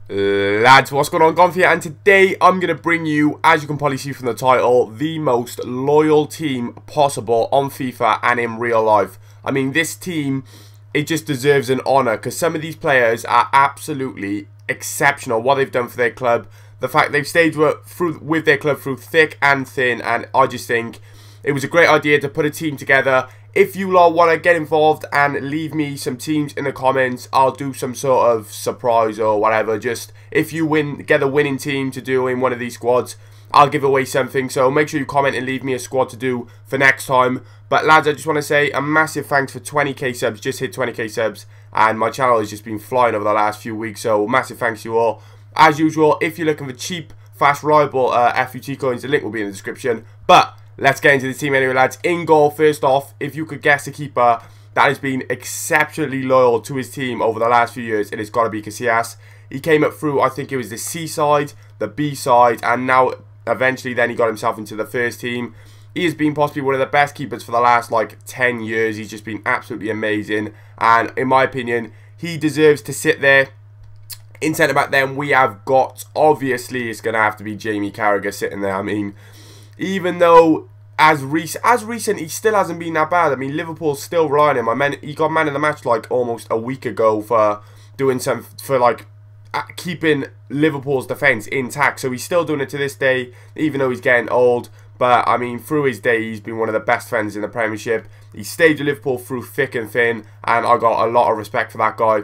Lads, what's going on? Gonf here, and today I'm going to bring you, as you can probably see from the title, the most loyal team possible on FIFA and in real life. I mean, this team, it just deserves an honour because some of these players are absolutely exceptional. What they've done for their club, the fact they've stayed with their club through thick and thin, and I just think it was a great idea to put a team together. If you lot want to get involved and leave me some teams in the comments, I'll do some sort of surprise or whatever. Just if you get a winning team to do in one of these squads, I'll give away something. So make sure you comment and leave me a squad to do for next time. But lads, I just want to say a massive thanks for 20k subs. Just hit 20k subs and my channel has just been flying over the last few weeks. So massive thanks to you all. As usual, if you're looking for cheap, fast, reliable FUT coins, the link will be in the description. But let's get into the team anyway, lads. In goal, first off, if you could guess a keeper that has been exceptionally loyal to his team over the last few years, it has got to be Casillas. He came up through, I think it was the C side, the B side, and now eventually then he got himself into the first team. He has been possibly one of the best keepers for the last, like, 10 years. He's just been absolutely amazing. And in my opinion, he deserves to sit there. In centre-back then, we have got, obviously, it's going to have to be Jamie Carragher sitting there. I mean, even though as recent he still hasn't been that bad. I mean, Liverpool's still relying on him. He got man of the match like almost a week ago for doing like keeping Liverpool's defence intact. So he's still doing it to this day, even though he's getting old. But I mean, through his day, he's been one of the best defenders in the Premiership. He stayed with Liverpool through thick and thin, and I got a lot of respect for that guy.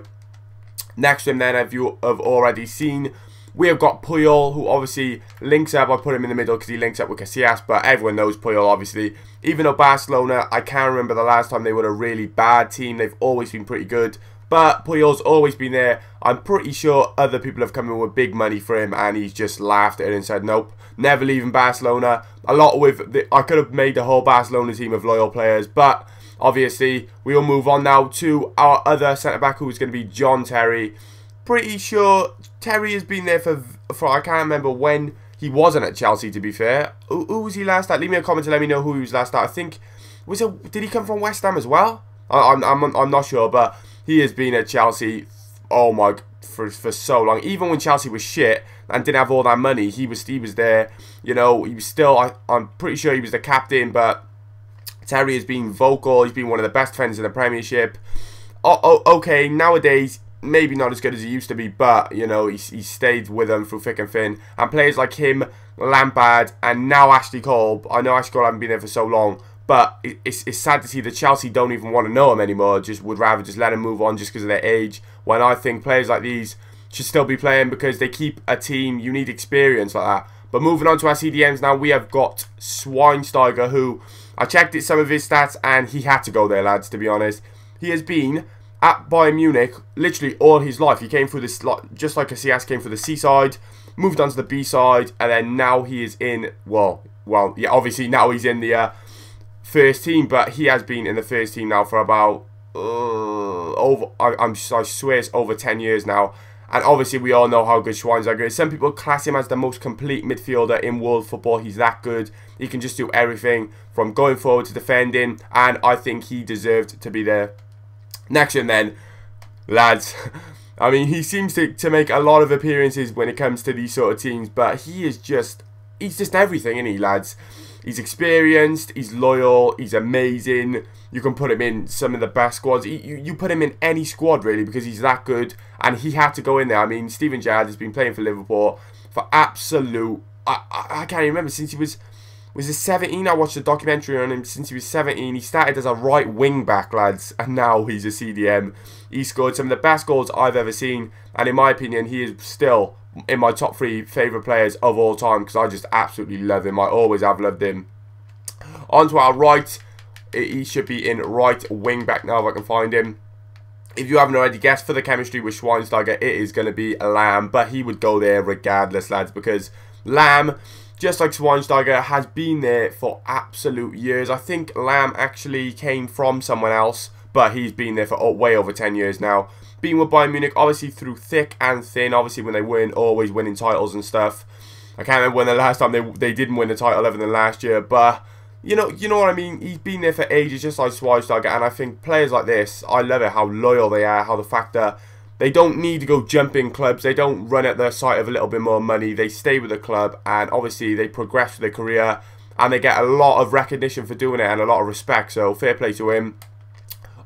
Next to him then, if you have already seen, we have got Puyol, who obviously links up. I put him in the middle because he links up with Casillas, but everyone knows Puyol, obviously. Even though Barcelona, I can't remember the last time they were a really bad team. They've always been pretty good, but Puyol's always been there. I'm pretty sure other people have come in with big money for him, and he's just laughed at it and said, nope, never leaving Barcelona. I could have made the whole Barcelona team of loyal players, but obviously, we will move on now to our other centre-back, who is going to be John Terry. Pretty sure Terry has been there for I can't remember when he wasn't at Chelsea, to be fair. Who was he last at? Leave me a comment to let me know who he was last at. I think, did he come from West Ham as well? I'm not sure, but he has been at Chelsea, oh my, for so long. Even when Chelsea was shit and didn't have all that money, he was there. You know, he was still, I'm pretty sure he was the captain, but Terry has been vocal. He's been one of the best defenders in the Premiership. Okay, nowadays, maybe not as good as he used to be, but, you know, he stayed with them through thick and thin. And players like him, Lampard, and now Ashley Cole. I know Ashley Cole hasn't been there for so long, but it's sad to see that Chelsea don't even want to know him anymore. Just would rather just let him move on just because of their age. When I think players like these should still be playing because they keep a team. You need experience like that. But moving on to our CDMs now, we have got Schweinsteiger, who I checked some of his stats, and he had to go there, lads, to be honest. He has been at Bayern Munich literally all his life. He came through this, just like Casillas came through the C side, moved on to the B side, and then now he is in, well, yeah, obviously now he's in the first team, but he has been in the first team now for about, I swear it's over 10 years now. And obviously we all know how good Schweinsteiger is. Some people class him as the most complete midfielder in world football. He's that good. He can just do everything from going forward to defending, and I think he deserved to be there. Next one then, lads. I mean, he seems to make a lot of appearances when it comes to these sort of teams, but he's just everything, isn't he, lads? He's experienced, he's loyal, he's amazing. You can put him in some of the best squads. You put him in any squad, really, because he's that good, and he had to go in there. I mean, Steven Gerrard has been playing for Liverpool for absolute, I can't remember, since he was it 17? I watched a documentary on him since he was 17. He started as a right wing back, lads, and now he's a CDM. He scored some of the best goals I've ever seen, and in my opinion, he is still in my top 3 favourite players of all time because I just absolutely love him. I always have loved him. On to our right. He should be in right wing back now if I can find him. If you haven't already guessed, for the chemistry with Schweinsteiger, it is going to be Lamb, but he would go there regardless, lads, because Lamb, just like Schweinsteiger, has been there for absolute years. I think Lamb actually came from someone else, but he's been there for way over 10 years now. Being with Bayern Munich, obviously through thick and thin, obviously when they weren't always winning titles and stuff. I can't remember when the last time they didn't win the title other than last year, but you know what I mean? He's been there for ages, just like Schweinsteiger, and I think players like this, I love it, how loyal they are, how the fact that They don't need to go jumping clubs. They don't run at the sight of a little bit more money. They stay with the club, and obviously they progress their career, and they get a lot of recognition for doing it and a lot of respect. So fair play to him.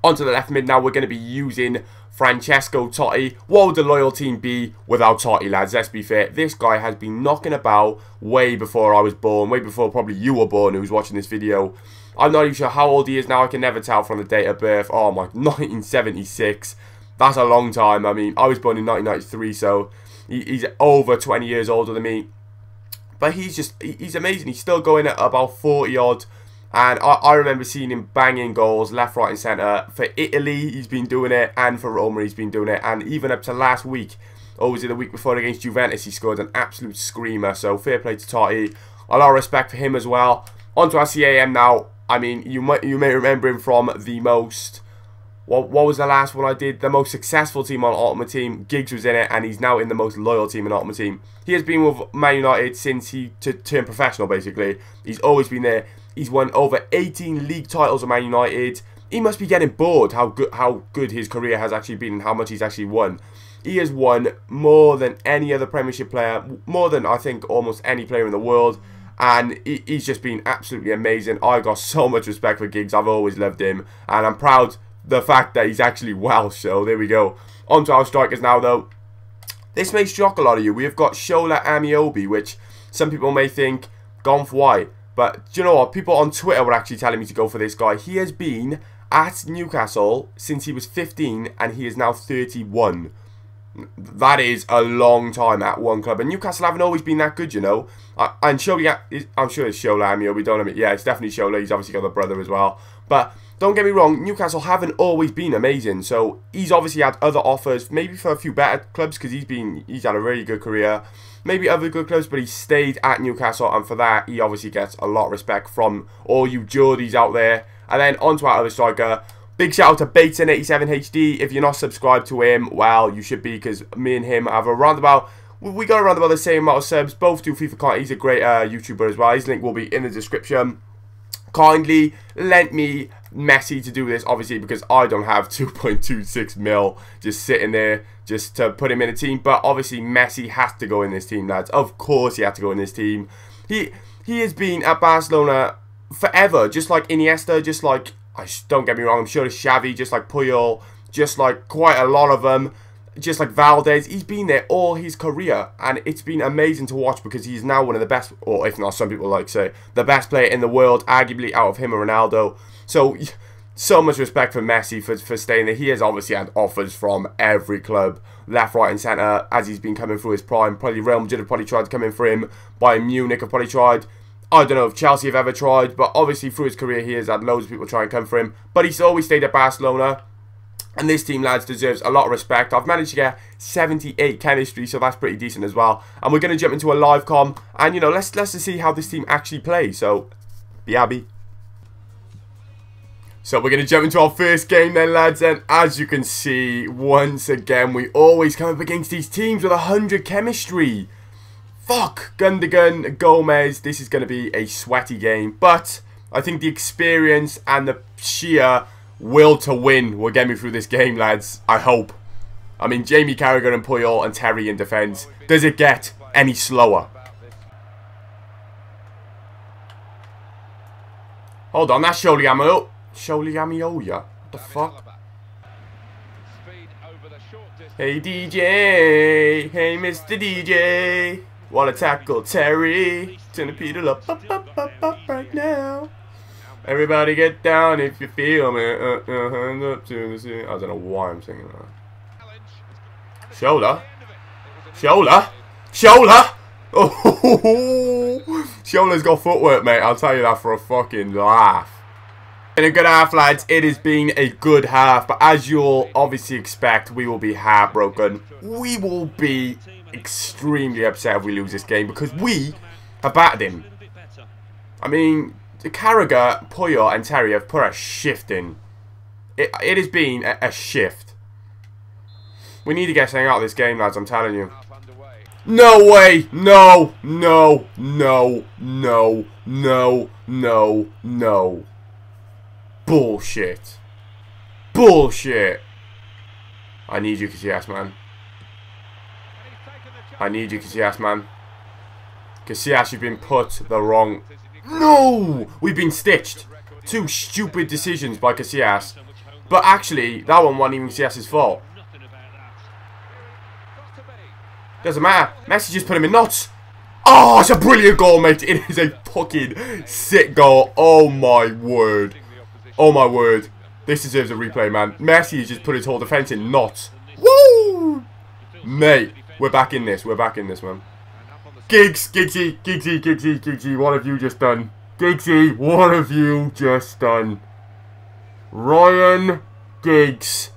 Onto the left mid now. We're going to be using Francesco Totti. What would the loyal team be without Totti, lads? Let's be fair. This guy has been knocking about way before I was born, way before probably you were born who's watching this video. I'm not even sure how old he is now. I can never tell from the date of birth. Oh my, 1976. That's a long time. I mean, I was born in 1993, so he's over 20 years older than me. But he's amazing. He's still going at about 40 odd. And I remember seeing him banging goals left, right and centre. For Italy, he's been doing it. And for Roma, he's been doing it. And even up to last week, or was it the week before against Juventus, he scored an absolute screamer. So fair play to Totti. A lot of respect for him as well. On to our CAM now. I mean, you may remember him from the most... What was the last one I did? The most successful team on Ultimate Team. Giggs was in it, and he's now in the most loyal team in Ultimate Team. He has been with Man United since he turned professional, basically. He's always been there. He's won over 18 league titles with Man United. He must be getting bored how good his career has actually been and how much he's actually won. He has won more than any other Premiership player, more than I think almost any player in the world. And he's just been absolutely amazing. I got so much respect for Giggs. I've always loved him, and I'm proud the fact that he's actually Welsh. So there we go. On to our strikers now, though. This may shock a lot of you. We have got Shola Amiobi, which some people may think gone for white. But do you know what? People on Twitter were actually telling me to go for this guy. He has been at Newcastle since he was 15, and he is now 31. That is a long time at one club. And Newcastle haven't always been that good, you know. And Shola, I'm sure it's Shola Amiobi, don't admit. Yeah, it's definitely Shola. He's obviously got a brother as well. But don't get me wrong, Newcastle haven't always been amazing. So he's obviously had other offers, maybe for a few better clubs, because he's had a really good career. Maybe other good clubs, but he stayed at Newcastle, and for that, he obviously gets a lot of respect from all you Geordies out there. And then on to our other striker. Big shout out to Bateson87HD. If you're not subscribed to him, well, you should be, because me and him have we got around about the same amount of subs. Both do FIFA content. He's a great YouTuber as well. His link will be in the description. Kindly lent me Messi to do this, obviously, because I don't have 2.26 mil just sitting there just to put him in a team. But obviously Messi has to go in this team, lads. Of course he had to go in this team. He has been at Barcelona forever, just like Iniesta, just like, don't get me wrong, I'm sure it's Xavi, just like Puyol, just like quite a lot of them, just like Valdez. He's been there all his career, and it's been amazing to watch, because he's now one of the best, or if not, some people like to say, the best player in the world, arguably out of him or Ronaldo. So much respect for Messi for staying there. He has obviously had offers from every club, left, right and centre, as he's been coming through his prime. Probably Real Madrid have probably tried to come in for him. Bayern Munich have probably tried. I don't know if Chelsea have ever tried, but obviously through his career he has had loads of people try and come for him. But he's always stayed at Barcelona. And this team, lads, deserves a lot of respect. I've managed to get 78 chemistry, so that's pretty decent as well. And we're going to jump into a live com. And, you know, let's just see how this team actually plays. So, be happy. So, we're going to jump into our first game then, lads. And as you can see, once again, we always come up against these teams with 100 chemistry. Fuck, Gundogan, Gomez. This is going to be a sweaty game. But I think the experience and the sheer will to win will get me through this game, lads. I hope. I mean, Jamie Carragher and Puyol and Terry in defence. Does it get any slower? Hold on, that's Sholiamio. Sholiamioya. What the fuck? Hey DJ. Hey Mr. DJ. Wanna tackle Terry? Turn the pedal up right now. Everybody get down if you feel me. Hands up to the sea. I don't know why I'm singing that. Shoulder. Shoulder. Shoulder. Oh, Shoulder's got footwork, mate. I'll tell you that for a fucking laugh. In a good half, lads. It has been a good half, but as you'll obviously expect, we will be heartbroken. We will be extremely upset if we lose this game, because we have battered him. I mean, Carragher, Puyol and Terry have put a shift in. It has been a shift. We need to get something out of this game, lads, I'm telling you. No way! No! No! No! No! No! No! No! Bullshit. Bullshit. I need you, Casillas, man. I need you, Casillas, man. Casillas, you've been put the wrong... No! We've been stitched. 2 stupid decisions by Casillas. But actually, that one wasn't even Casillas' fault. Doesn't matter. Messi just put him in knots. Oh, it's a brilliant goal, mate. It is a fucking sick goal. Oh, my word. Oh, my word. This deserves a replay, man. Messi has just put his whole defence in knots. Woo! Mate, we're back in this. We're back in this, man. Giggsy, what have you just done? Giggsy, what have you just done? Ryan Giggs.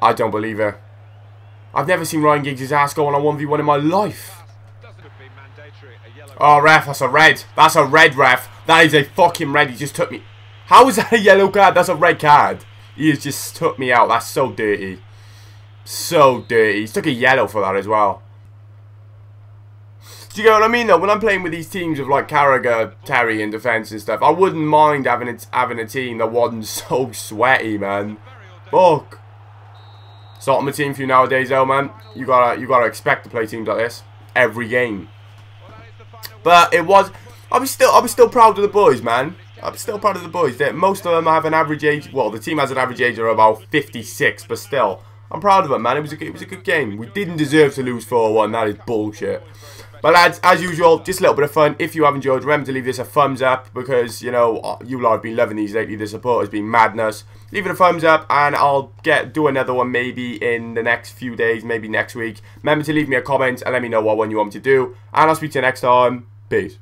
I don't believe it. I've never seen Ryan Giggs' ass go on a 1v1 in my life. Oh, ref, that's a red. That's a red, ref. That is a fucking red. He just took me. How is that a yellow card? That's a red card. He has just took me out. That's so dirty. So dirty. He took a yellow for that as well. Do you get what I mean, though? When I'm playing with these teams of, like, Carragher, Terry in defence and stuff, I wouldn't mind having a team that wasn't so sweaty, man. Fuck. It's not on the team for you nowadays, though, man. You gotta expect to play teams like this every game. But it was... I was still proud of the boys, man. I'm still proud of the boys. Most of them have an average age... Well, the team has an average age of about 56, but still. I'm proud of it, man. It was a good game. We didn't deserve to lose 4-1. That is bullshit. But lads, as usual, just a little bit of fun. If you have enjoyed, remember to leave this a thumbs up because, you know, you lot have been loving these lately. The support has been madness. Leave it a thumbs up and I'll do another one maybe in the next few days, maybe next week. Remember to leave me a comment and let me know what one you want me to do. And I'll speak to you next time. Peace.